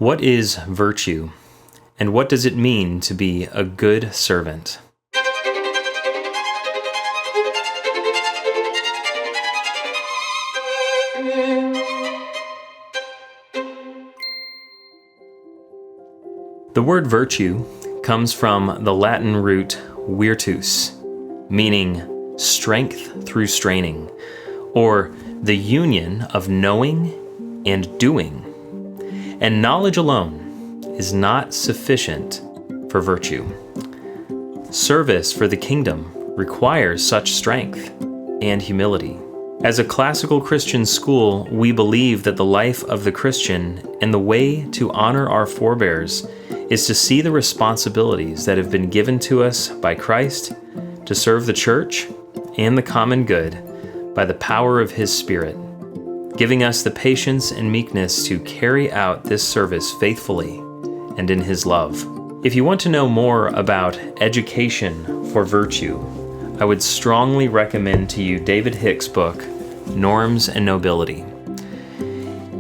What is virtue, and what does it mean to be a good servant? The word virtue comes from the Latin root virtus, meaning strength through straining, or the union of knowing and doing. And knowledge alone is not sufficient for virtue. Service for the kingdom requires such strength and humility. As a classical Christian school, we believe that the life of the Christian and the way to honor our forebears is to see the responsibilities that have been given to us by Christ to serve the church and the common good by the power of His Spirit, giving us the patience and meekness to carry out this service faithfully and in His love. If you want to know more about education for virtue, I would strongly recommend to you David Hicks' book, Norms and Nobility.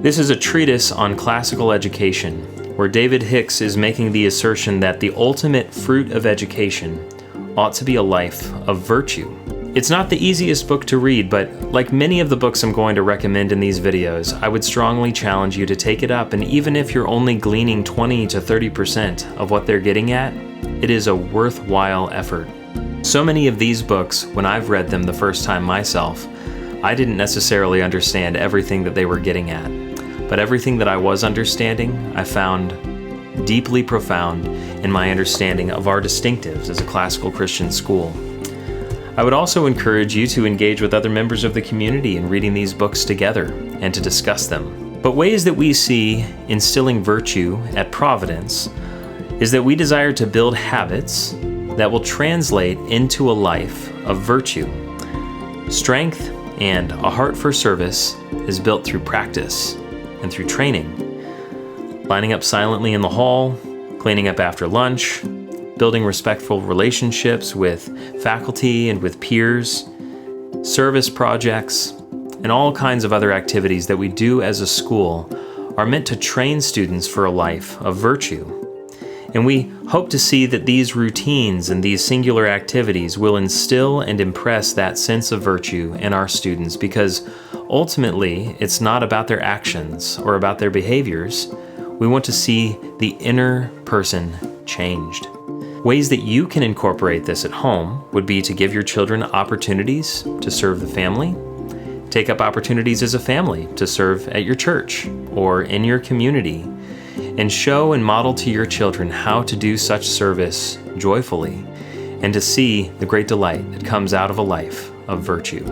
This is a treatise on classical education, where David Hicks is making the assertion that the ultimate fruit of education ought to be a life of virtue. It's not the easiest book to read, but like many of the books I'm going to recommend in these videos, I would strongly challenge you to take it up, and even if you're only gleaning 20 to 30% of what they're getting at, it is a worthwhile effort. So many of these books, when I've read them the first time myself, I didn't necessarily understand everything that they were getting at. But everything that I was understanding, I found deeply profound in my understanding of our distinctives as a classical Christian school. I would also encourage you to engage with other members of the community in reading these books together and to discuss them. But ways that we see instilling virtue at Providence is that we desire to build habits that will translate into a life of virtue. Strength and a heart for service is built through practice and through training. Lining up silently in the hall, cleaning up after lunch, building respectful relationships with faculty and with peers, service projects, and all kinds of other activities that we do as a school are meant to train students for a life of virtue. And we hope to see that these routines and these singular activities will instill and impress that sense of virtue in our students, because ultimately it's not about their actions or about their behaviors. We want to see the inner person changed. Ways that you can incorporate this at home would be to give your children opportunities to serve the family, take up opportunities as a family to serve at your church or in your community, and show and model to your children how to do such service joyfully and to see the great delight that comes out of a life of virtue.